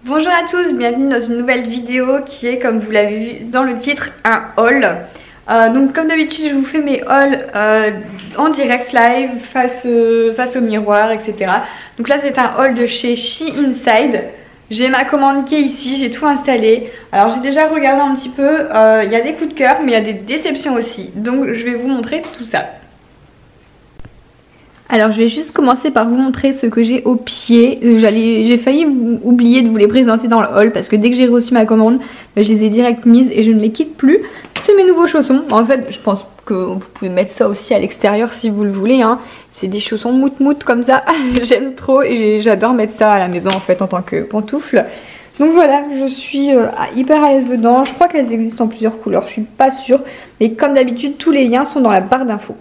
Bonjour à tous, bienvenue dans une nouvelle vidéo qui est, comme vous l'avez vu dans le titre, un haul. Donc comme d'habitude je vous fais mes hauls en direct live face au miroir, etc. Donc là c'est un haul de chez She Inside. J'ai ma commande qui est ici, j'ai tout installé. Alors j'ai déjà regardé un petit peu, il y a des coups de cœur mais il y a des déceptions aussi. Donc je vais vous montrer tout ça. Alors je vais juste commencer par vous montrer ce que j'ai au pied. J'ai failli oublier de vous les présenter dans le haul parce que dès que j'ai reçu ma commande, je les ai direct mises et je ne les quitte plus. C'est mes nouveaux chaussons. En fait je pense que vous pouvez mettre ça aussi à l'extérieur si vous le voulez, hein. C'est des chaussons mout comme ça. J'aime trop et j'adore mettre ça à la maison en fait en tant que pantoufle. Donc voilà, je suis hyper à l'aise dedans. Je crois qu'elles existent en plusieurs couleurs, je suis pas sûre. Mais comme d'habitude tous les liens sont dans la barre d'infos.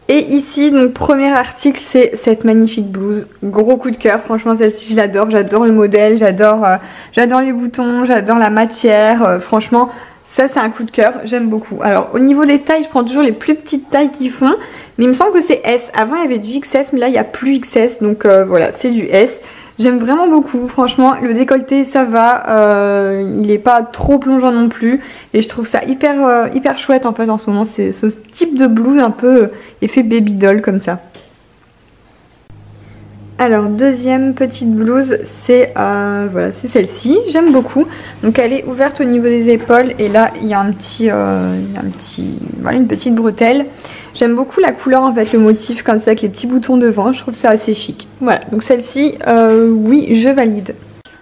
Et ici, donc premier article, c'est cette magnifique blouse. Gros coup de cœur, franchement celle-ci je l'adore, j'adore le modèle, j'adore les boutons, j'adore la matière. Franchement, ça c'est un coup de cœur, j'aime beaucoup. Alors au niveau des tailles, je prends toujours les plus petites tailles qu'ils font. Mais il me semble que c'est S. Avant il y avait du XS, mais là il n'y a plus XS. Donc voilà, c'est du S. J'aime vraiment beaucoup, franchement, le décolleté ça va, il n'est pas trop plongeant non plus et je trouve ça hyper chouette en fait en ce moment, c'est ce type de blouse un peu effet baby doll comme ça. Alors deuxième petite blouse, c'est voilà, c'est celle-ci, j'aime beaucoup. Donc elle est ouverte au niveau des épaules et là il y a voilà, une petite bretelle. J'aime beaucoup la couleur en fait, le motif comme ça avec les petits boutons devant, je trouve ça assez chic. Voilà, donc celle-ci, oui, je valide.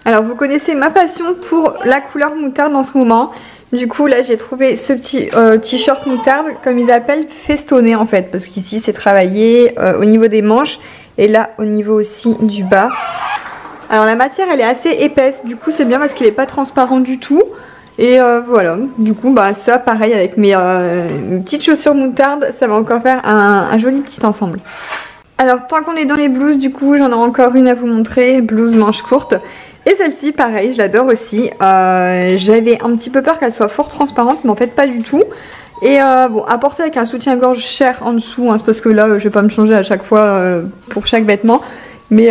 Alors vous connaissez ma passion pour la couleur moutarde en ce moment. Du coup là j'ai trouvé ce petit t-shirt moutarde, comme ils appellent, festonné en fait. Parce qu'ici c'est travaillé au niveau des manches et là au niveau aussi du bas. Alors la matière elle est assez épaisse, du coup c'est bien parce qu'elle n'est pas transparente du tout. Et voilà, du coup bah ça pareil avec mes petites chaussures moutarde, ça va encore faire un joli petit ensemble. Alors tant qu'on est dans les blouses, du coup j'en ai encore une à vous montrer, blouse manche courte. Et celle-ci pareil, je l'adore aussi. J'avais un petit peu peur qu'elle soit fort transparente, mais en fait pas du tout. Et bon, à porter avec un soutien-gorge cher en dessous, hein, c'est parce que là je vais pas me changer à chaque fois pour chaque vêtement. Mais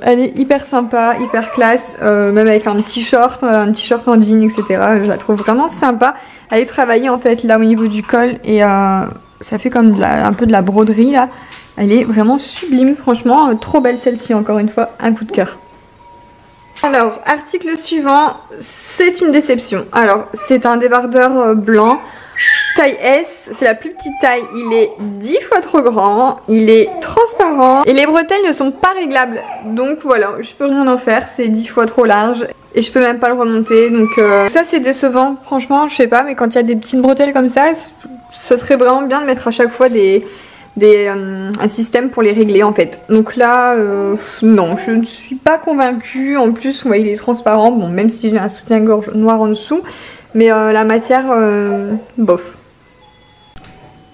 elle est hyper sympa, hyper classe, même avec un petit short en jean, etc. Je la trouve vraiment sympa. Elle est travaillée en fait là au niveau du col et ça fait comme un peu de la broderie là. Elle est vraiment sublime, franchement, trop belle celle-ci, encore une fois, un coup de cœur. Alors, article suivant, c'est une déception. Alors, c'est un débardeur blanc. Taille S, c'est la plus petite taille, il est 10 fois trop grand, il est transparent et les bretelles ne sont pas réglables, donc voilà, je peux rien en faire, c'est 10 fois trop large et je peux même pas le remonter, donc ça c'est décevant, franchement, je sais pas, mais quand il y a des petites bretelles comme ça, ce serait vraiment bien de mettre à chaque fois un système pour les régler en fait. Donc là, non, je ne suis pas convaincue, en plus, ouais, il est transparent, bon, même si j'ai un soutien-gorge noir en dessous. Mais la matière, bof.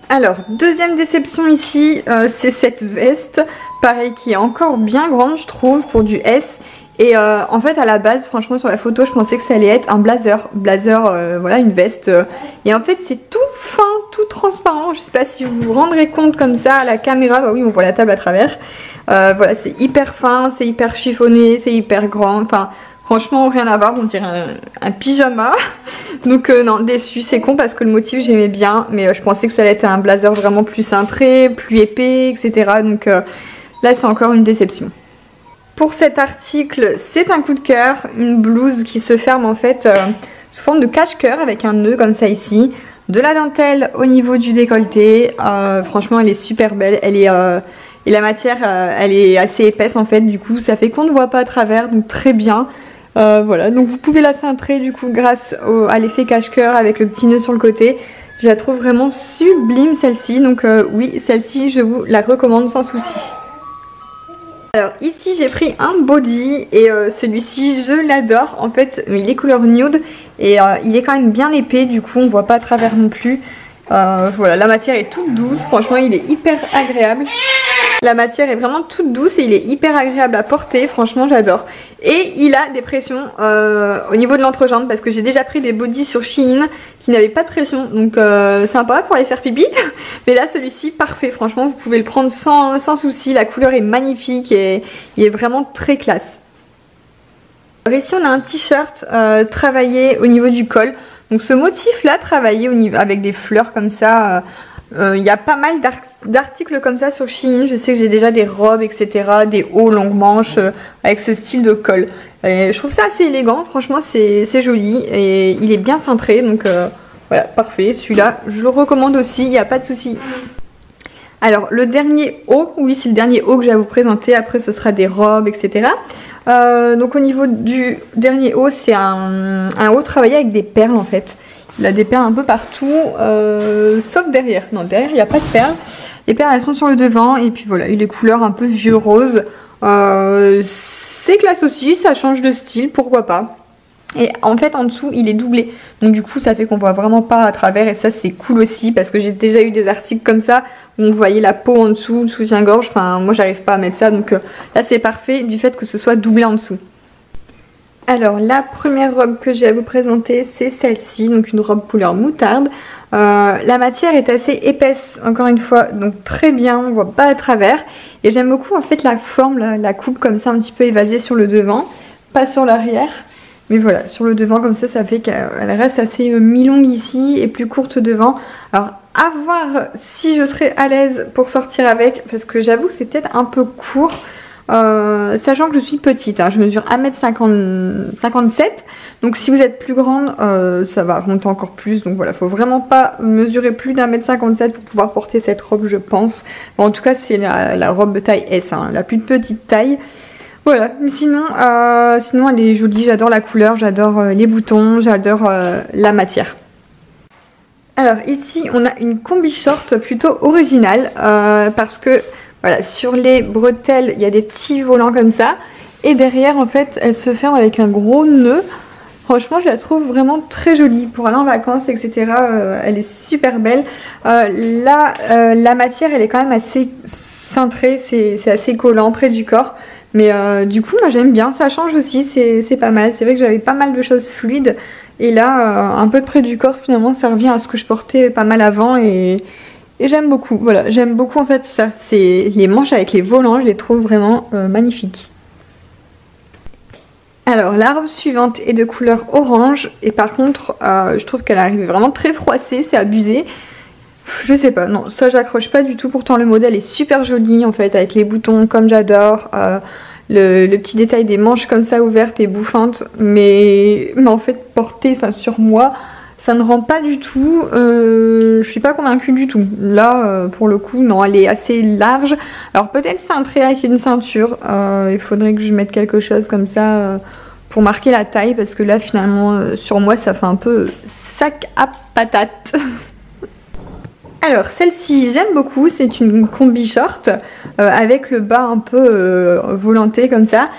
Alors, deuxième déception ici, c'est cette veste, pareil, qui est encore bien grande, je trouve, pour du S. Et en fait, à la base, franchement, sur la photo, je pensais que ça allait être un blazer. Voilà, une veste. Et en fait, c'est tout fin, tout transparent. Je sais pas si vous vous rendrez compte comme ça à la caméra. Bah oui, on voit la table à travers. Voilà, c'est hyper fin, c'est hyper chiffonné, c'est hyper grand. Enfin... Franchement, rien à voir, on dirait un pyjama. Donc non, déçu, c'est con parce que le motif j'aimais bien. Mais je pensais que ça allait être un blazer vraiment plus cintré, plus épais, etc. Donc là, c'est encore une déception. Pour cet article, c'est un coup de cœur. Une blouse qui se ferme en fait sous forme de cache-cœur avec un nœud comme ça ici. De la dentelle au niveau du décolleté. Franchement, elle est super belle. Elle est... et la matière, elle est assez épaisse en fait. Du coup, ça fait qu'on ne voit pas à travers. Donc très bien. Voilà, donc vous pouvez la cintrer du coup grâce à l'effet cache-cœur avec le petit nœud sur le côté. Je la trouve vraiment sublime celle-ci, donc oui, celle-ci je vous la recommande sans souci. Alors ici j'ai pris un body et celui-ci je l'adore, en fait il est couleur nude et il est quand même bien épais, du coup on voit pas à travers non plus. Voilà, la matière est toute douce, franchement il est hyper agréable. La matière est vraiment toute douce et il est hyper agréable à porter, franchement j'adore. Et il a des pressions au niveau de l'entrejambe parce que j'ai déjà pris des bodys sur Shein qui n'avaient pas de pression, donc sympa pour aller faire pipi. Mais là celui-ci parfait, franchement vous pouvez le prendre sans souci, la couleur est magnifique et il est vraiment très classe. Alors ici on a un t-shirt travaillé au niveau du col. Donc ce motif là travaillé au niveau, avec des fleurs comme ça. Il y a pas mal d'articles comme ça sur Shein. Je sais que j'ai déjà des robes etc, des hauts longues manches avec ce style de col. Et je trouve ça assez élégant, franchement c'est joli et il est bien cintré. Donc voilà, parfait, celui-là je le recommande aussi, il n'y a pas de souci. Alors le dernier haut, oui c'est le dernier haut que j'ai à vous présenter, après ce sera des robes etc. Donc au niveau du dernier haut, c'est un haut travaillé avec des perles en fait. Il a des perles un peu partout, sauf derrière. Non, derrière il n'y a pas de perles. Les perles elles sont sur le devant et puis voilà, il est couleur un peu vieux rose. C'est classe aussi, ça change de style, pourquoi pas. Et en fait en dessous il est doublé, donc du coup ça fait qu'on voit vraiment pas à travers et ça c'est cool aussi parce que j'ai déjà eu des articles comme ça où on voyait la peau en dessous, le soutien-gorge, enfin moi j'arrive pas à mettre ça donc là c'est parfait du fait que ce soit doublé en dessous. Alors la première robe que j'ai à vous présenter c'est celle-ci, donc une robe couleur moutarde. La matière est assez épaisse encore une fois, donc très bien, on voit pas à travers et j'aime beaucoup en fait la forme, la coupe comme ça un petit peu évasée sur le devant, pas sur l'arrière. Mais voilà, sur le devant comme ça fait qu'elle reste assez mi-longue ici et plus courte devant. Alors à voir si je serai à l'aise pour sortir avec, parce que j'avoue que c'est peut-être un peu court. Sachant que je suis petite, hein, je mesure 1m57. Donc si vous êtes plus grande, ça va remonter encore plus. Donc voilà, faut vraiment pas mesurer plus d'1m57 pour pouvoir porter cette robe je pense. Bon, en tout cas c'est la robe taille S, hein, la plus petite taille. Voilà, mais sinon elle est jolie, j'adore la couleur, j'adore les boutons, j'adore la matière. Alors ici on a une combi short plutôt originale parce que voilà, sur les bretelles il y a des petits volants comme ça et derrière en fait elle se ferme avec un gros nœud. Franchement je la trouve vraiment très jolie pour aller en vacances etc, elle est super belle. La matière elle est quand même assez cintrée, c'est assez collant près du corps. Mais du coup moi j'aime bien, ça change aussi, c'est pas mal. C'est vrai que j'avais pas mal de choses fluides et là un peu de près du corps finalement ça revient à ce que je portais pas mal avant et j'aime beaucoup. Voilà, j'aime beaucoup en fait ça, c'est les manches avec les volants, je les trouve vraiment magnifiques. Alors la robe suivante est de couleur orange et par contre je trouve qu'elle arrive vraiment très froissée, c'est abusé. Je sais pas, non, ça j'accroche pas du tout, pourtant le modèle est super joli en fait, avec les boutons comme j'adore, le petit détail des manches comme ça ouvertes et bouffantes, mais en fait porter sur moi, ça ne rend pas du tout, je suis pas convaincue du tout. Là, pour le coup, non, elle est assez large, alors peut-être cintrée avec une ceinture, il faudrait que je mette quelque chose comme ça pour marquer la taille, parce que là finalement, sur moi ça fait un peu sac à patates. Alors celle-ci j'aime beaucoup, c'est une combi short avec le bas un peu volanté comme ça.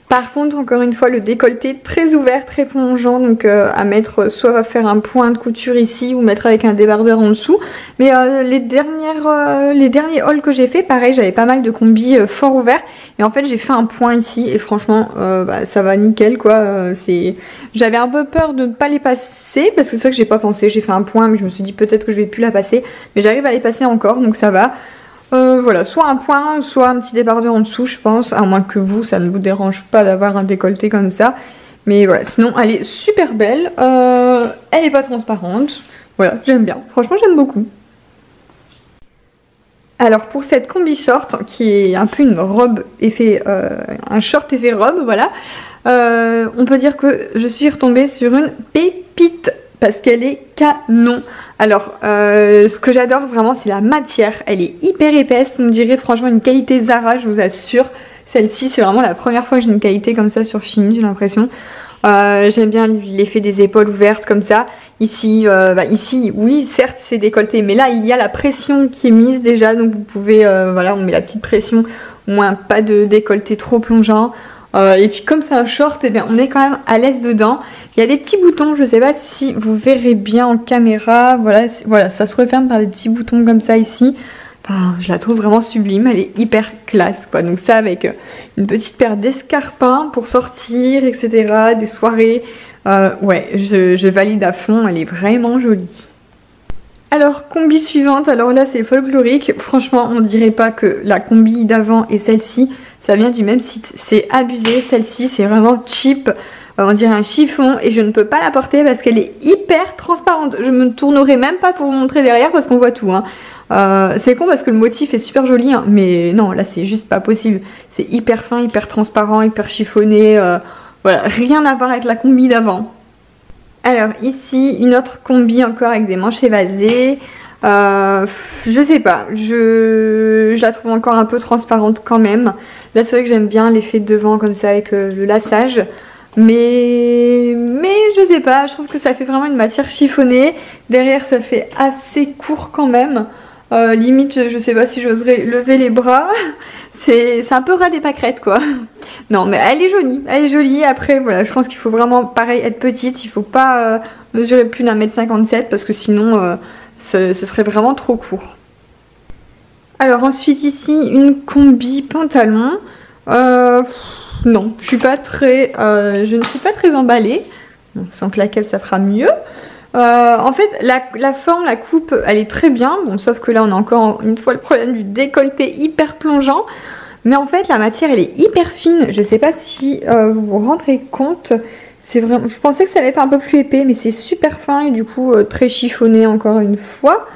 Par contre encore une fois le décolleté très ouvert, très plongeant, donc à mettre soit à faire un point de couture ici ou mettre avec un débardeur en dessous. Mais les derniers hauls que j'ai fait, pareil j'avais pas mal de combis fort ouverts et en fait j'ai fait un point ici et franchement ça va nickel quoi. J'avais un peu peur de ne pas les passer parce que c'est ça que j'ai pas pensé, j'ai fait un point mais je me suis dit peut-être que je vais plus la passer, mais j'arrive à les passer encore donc ça va. Voilà, soit un point, soit un petit débardeur en dessous je pense, à moins que vous, ça ne vous dérange pas d'avoir un décolleté comme ça. Mais voilà, sinon elle est super belle, elle est pas transparente, voilà, j'aime bien, franchement j'aime beaucoup. Alors pour cette combi short, qui est un peu une robe effet, un short effet robe, voilà, on peut dire que je suis retombée sur une pépite. Parce qu'elle est canon. Alors ce que j'adore vraiment c'est la matière. Elle est hyper épaisse, on dirait franchement une qualité Zara, je vous assure. Celle-ci c'est vraiment la première fois que j'ai une qualité comme ça sur Shein, j'ai l'impression. J'aime bien l'effet des épaules ouvertes comme ça. Ici, ici oui certes c'est décolleté, mais là il y a la pression qui est mise déjà. Donc vous pouvez, voilà, on met la petite pression, au moins pas de décolleté trop plongeant. Et puis comme c'est un short, eh bien, on est quand même à l'aise dedans. Il y a des petits boutons, je sais pas si vous verrez bien en caméra. Voilà, ça se referme par des petits boutons comme ça ici. Enfin, je la trouve vraiment sublime, elle est hyper classe quoi. Donc ça avec une petite paire d'escarpins pour sortir, etc. Des soirées. Ouais, je valide à fond, elle est vraiment jolie. Alors combi suivante, alors là c'est folklorique, franchement on dirait pas que la combi d'avant et celle-ci ça vient du même site, c'est abusé, celle-ci c'est vraiment cheap, on dirait un chiffon et je ne peux pas la porter parce qu'elle est hyper transparente. Je me tournerai même pas pour vous montrer derrière parce qu'on voit tout, hein. C'est con parce que le motif est super joli, hein, mais non, là c'est juste pas possible. C'est hyper fin, hyper transparent, hyper chiffonné, voilà, rien à voir avec la combi d'avant. Alors ici, une autre combi encore avec des manches évasées. Je sais pas, je la trouve encore un peu transparente quand même. Là c'est vrai que j'aime bien l'effet de devant comme ça avec le laçage. Mais je sais pas, je trouve que ça fait vraiment une matière chiffonnée. Derrière ça fait assez court quand même. Limite je sais pas si j'oserais lever les bras. C'est un peu ras des pâquerettes quoi. Non mais elle est jolie. Après voilà, je pense qu'il faut vraiment pareil être petite. Il faut pas mesurer plus d'1m57 parce que sinon ce serait vraiment trop court. Alors ensuite ici une combi pantalon. Non, je ne suis pas très emballée. Bon, sans claquette ça fera mieux. En fait la forme, la coupe elle est très bien. Bon sauf que là on a encore une fois le problème du décolleté hyper plongeant. Mais en fait la matière elle est hyper fine. Je sais pas si vous vous rendrez compte. C'est vraiment, je pensais que ça allait être un peu plus épais mais c'est super fin et du coup très chiffonné encore une fois.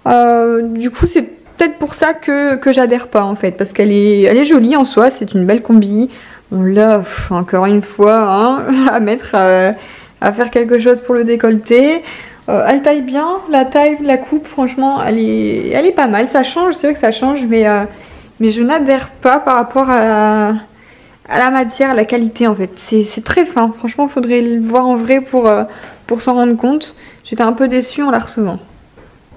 Du coup c'est peut-être pour ça que j'adhère pas en fait. Parce qu'elle est jolie en soi, c'est une belle combi. On l'a encore une fois hein, à mettre à faire quelque chose pour le décolleté. Elle taille bien, la taille, la coupe franchement elle est pas mal. Ça change, c'est vrai que ça change mais je n'adhère pas par rapport à la matière, à la qualité en fait. C'est très fin, franchement il faudrait le voir en vrai pour s'en rendre compte. J'étais un peu déçue en la recevant.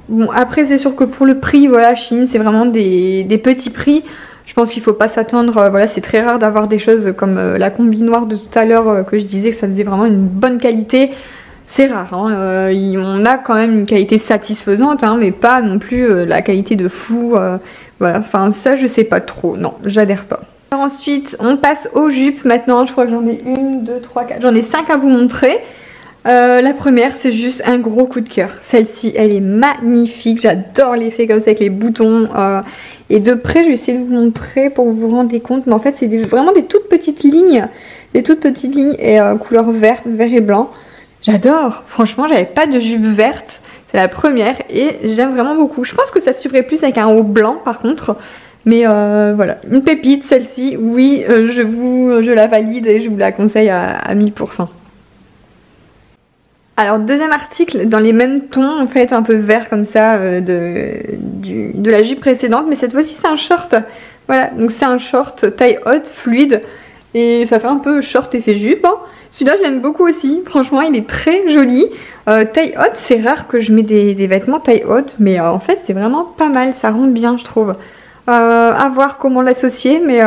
Bon après c'est sûr que pour le prix, voilà, Shein c'est vraiment des petits prix. Je pense qu'il faut pas s'attendre, voilà, c'est très rare d'avoir des choses comme la combi noire de tout à l'heure que je disais que ça faisait vraiment une bonne qualité. C'est rare, hein. On a quand même une qualité satisfaisante, hein, mais pas non plus la qualité de fou. Voilà, enfin ça je sais pas trop, non, j'adhère pas. Alors, ensuite on passe aux jupes maintenant, je crois que j'en ai 1, 2, 3, 4, j'en ai 5 à vous montrer. La première c'est juste un gros coup de cœur. Celle-ci elle est magnifique, j'adore l'effet comme ça avec les boutons. Et de près je vais essayer de vous montrer pour que vous vous rendez compte. Mais en fait c'est vraiment des toutes petites lignes. Des toutes petites lignes et couleur vert et blanc. J'adore, franchement j'avais pas de jupe verte. C'est la première et j'aime vraiment beaucoup. Je pense que ça suivrait plus avec un haut blanc par contre. Mais voilà, une pépite celle-ci, oui je la valide et je vous la conseille à 1000%. Alors deuxième article dans les mêmes tons en fait, un peu vert comme ça de la jupe précédente, mais cette fois-ci c'est un short. Voilà, donc c'est un short taille haute, fluide, et ça fait un peu short effet jupe, hein. Celui-là je l'aime beaucoup aussi, franchement il est très joli. Taille haute, c'est rare que je mets des vêtements taille haute, mais en fait c'est vraiment pas mal, ça rentre bien je trouve. À voir comment l'associer, mais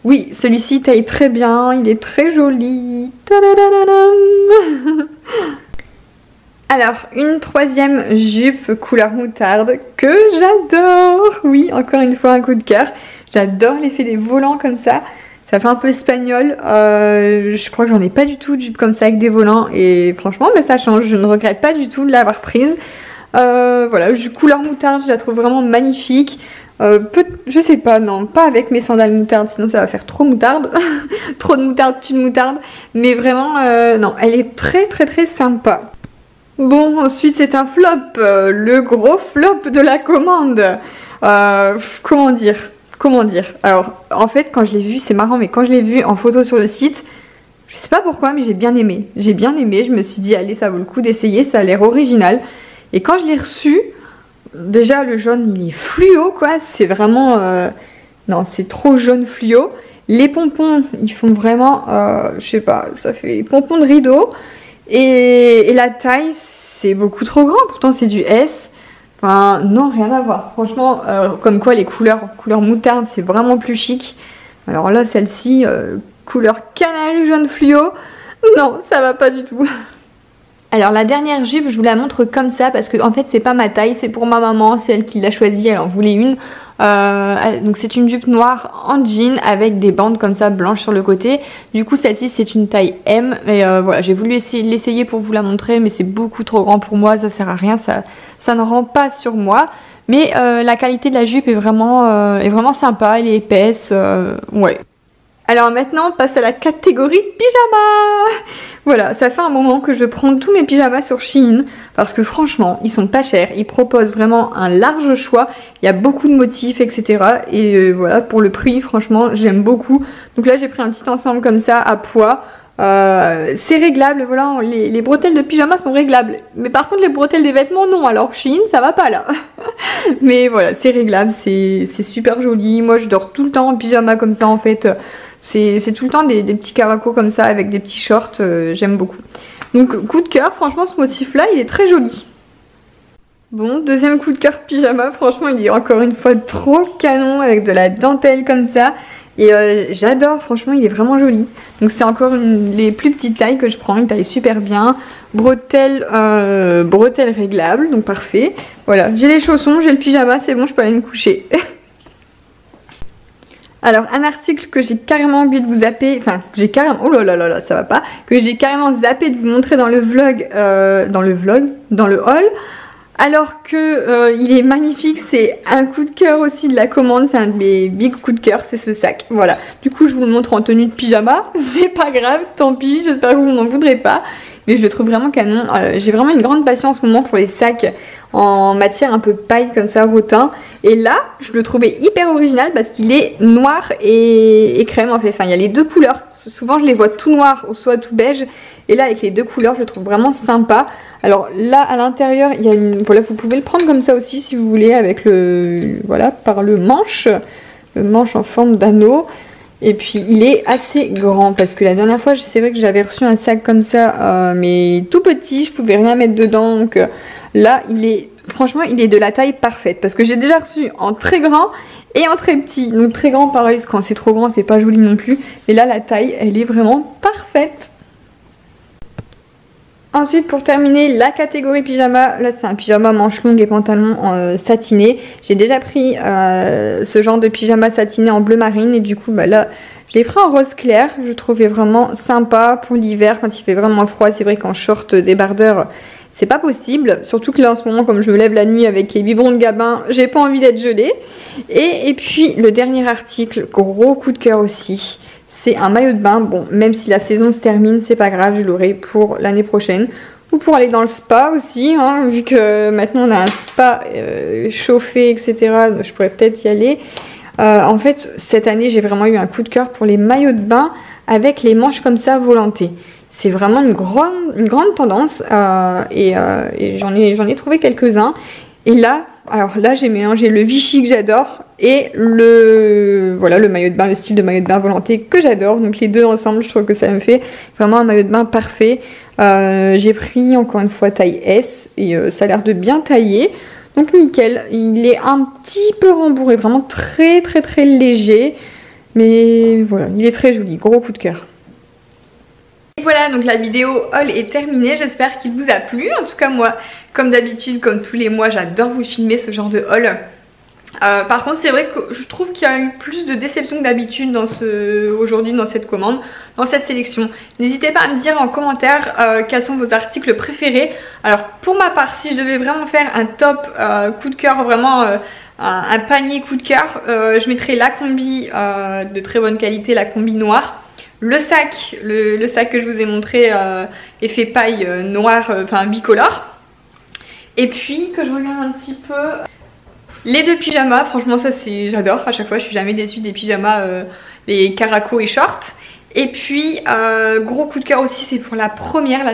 oui, celui-ci taille très bien, il est très joli. Alors, une troisième jupe couleur moutarde que j'adore. Oui, encore une fois un coup de cœur. J'adore l'effet des volants comme ça. Ça fait un peu espagnol. Je crois que j'en ai pas du tout de jupe comme ça avec des volants. Et franchement, bah, ça change. Je ne regrette pas du tout de l'avoir prise. Voilà, couleur moutarde, je la trouve vraiment magnifique. Je sais pas, non, pas avec mes sandales moutarde, sinon ça va faire trop moutarde. Trop de moutarde, tu de moutarde. Mais vraiment, non, elle est très très très sympa. Bon, ensuite c'est un flop, le gros flop de la commande. Comment dire? Alors, en fait, quand je l'ai vu, c'est marrant, mais quand je l'ai vu en photo sur le site, je sais pas pourquoi, mais j'ai bien aimé. J'ai bien aimé, je me suis dit, allez, ça vaut le coup d'essayer, ça a l'air original. Et quand je l'ai reçu, déjà le jaune, il est fluo, quoi. C'est vraiment... non, c'est trop jaune fluo. Les pompons, ils font vraiment, je sais pas, ça fait pompons de rideau. Et la taille, c'est beaucoup trop grand, pourtant c'est du S. Enfin, non, rien à voir. Franchement, comme quoi les couleur moutarde, c'est vraiment plus chic. Alors là, celle-ci, couleur canari jaune fluo, non, ça va pas du tout. Alors la dernière jupe, je vous la montre comme ça parce que en fait c'est pas ma taille, c'est pour ma maman, c'est elle qui l'a choisie, elle en voulait une. Donc c'est une jupe noire en jean avec des bandes comme ça blanches sur le côté. Du coup celle-ci c'est une taille M et voilà, j'ai voulu l'essayer pour vous la montrer mais c'est beaucoup trop grand pour moi, ça sert à rien, ça ne rend pas sur moi. Mais la qualité de la jupe est vraiment sympa, elle est épaisse, ouais. Alors maintenant, on passe à la catégorie pyjama. Voilà, ça fait un moment que je prends tous mes pyjamas sur Shein parce que franchement, ils sont pas chers. Ils proposent vraiment un large choix. Il y a beaucoup de motifs, etc. Et voilà, pour le prix, franchement, j'aime beaucoup. Donc là, j'ai pris un petit ensemble comme ça à poids. C'est réglable, voilà, les bretelles de pyjama sont réglables. Mais par contre, les bretelles des vêtements, non. Alors Shein, ça va pas là. Mais voilà, c'est réglable, c'est super joli. Moi, je dors tout le temps en pyjama comme ça en fait. C'est tout le temps des petits caracos comme ça avec des petits shorts, j'aime beaucoup. Donc coup de cœur, franchement ce motif là il est très joli. Bon, deuxième coup de cœur pyjama, franchement il est encore une fois trop canon avec de la dentelle comme ça. Et j'adore, franchement il est vraiment joli. Donc c'est encore les plus petites tailles que je prends, une taille super bien. Bretelles réglables, donc parfait. Voilà, j'ai les chaussons, j'ai le pyjama, c'est bon, je peux aller me coucher. Alors un article que j'ai carrément oublié de vous zapper, enfin j'ai carrément, oh là là là là ça va pas, que j'ai carrément zappé de vous montrer dans le vlog, dans le haul, alors que il est magnifique, c'est un coup de cœur aussi de la commande, c'est un de mes big coups de cœur, c'est ce sac, voilà. Du coup je vous le montre en tenue de pyjama, c'est pas grave, tant pis, j'espère que vous n'en voudrez pas, mais je le trouve vraiment canon. J'ai vraiment une grande passion en ce moment pour les sacs en matière un peu paille comme ça, rotin. Et là, je le trouvais hyper original parce qu'il est noir et crème en fait. Enfin, il y a les deux couleurs. Souvent, je les vois tout noir ou soit tout beige. Et là, avec les deux couleurs, je le trouve vraiment sympa. Alors là, à l'intérieur, il y a une... Voilà, vous pouvez le prendre comme ça aussi si vous voulez avec le... Voilà, par le manche en forme d'anneau. Et puis il est assez grand parce que la dernière fois c'est vrai que j'avais reçu un sac comme ça mais tout petit, je pouvais rien mettre dedans, donc là il est, franchement il est de la taille parfaite parce que j'ai déjà reçu en très grand et en très petit. Donc très grand pareil, quand c'est trop grand c'est pas joli non plus, mais là la taille elle est vraiment parfaite. Ensuite, pour terminer, la catégorie pyjama, là c'est un pyjama manche longue et pantalon satiné. J'ai déjà pris ce genre de pyjama satiné en bleu marine et du coup bah là je l'ai pris en rose clair. Je trouvais vraiment sympa pour l'hiver quand il fait vraiment froid. C'est vrai qu'en short débardeur c'est pas possible, surtout que là en ce moment comme je me lève la nuit avec les biberons de Gabin, j'ai pas envie d'être gelée. Et puis le dernier article, gros coup de cœur aussi. C'est un maillot de bain, bon même si la saison se termine c'est pas grave, je l'aurai pour l'année prochaine. Ou pour aller dans le spa aussi, hein, vu que maintenant on a un spa chauffé etc. Je pourrais peut-être y aller. En fait cette année j'ai vraiment eu un coup de cœur pour les maillots de bain avec les manches comme ça volantées. C'est vraiment une grande tendance et j'en ai trouvé quelques-uns. Et là, alors là j'ai mélangé le Vichy que j'adore et le maillot de bain, le style de maillot de bain volanté que j'adore. Donc les deux ensemble, je trouve que ça me fait vraiment un maillot de bain parfait. J'ai pris encore une fois taille S et ça a l'air de bien tailler. Donc nickel, il est un petit peu rembourré, vraiment très léger. Mais voilà, il est très joli, gros coup de cœur. Et voilà, donc la vidéo haul est terminée, j'espère qu'il vous a plu. En tout cas moi, comme d'habitude, comme tous les mois, j'adore vous filmer ce genre de haul. Par contre c'est vrai que je trouve qu'il y a eu plus de déception que d'habitude aujourd'hui dans cette commande, dans cette sélection. N'hésitez pas à me dire en commentaire quels sont vos articles préférés. Alors pour ma part, si je devais vraiment faire un top coup de cœur, vraiment un panier coup de cœur, je mettrais la combi de très bonne qualité, la combi noire. Le sac que je vous ai montré, effet paille noir, enfin bicolore. Et puis que je regarde un petit peu les deux pyjamas, franchement ça c'est, j'adore, à chaque fois je suis jamais déçue des pyjamas, les caracos et shorts. Et puis gros coup de cœur aussi, c'est pour la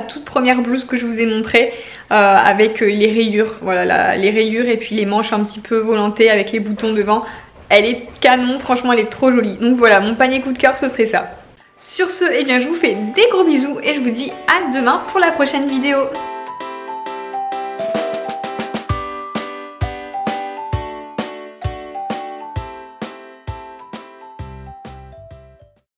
toute première blouse que je vous ai montrée avec les rayures, voilà les rayures et puis les manches un petit peu volantées avec les boutons devant. Elle est canon, franchement elle est trop jolie. Donc voilà, mon panier coup de cœur ce serait ça. Sur ce, eh bien je vous fais des gros bisous et je vous dis à demain pour la prochaine vidéo.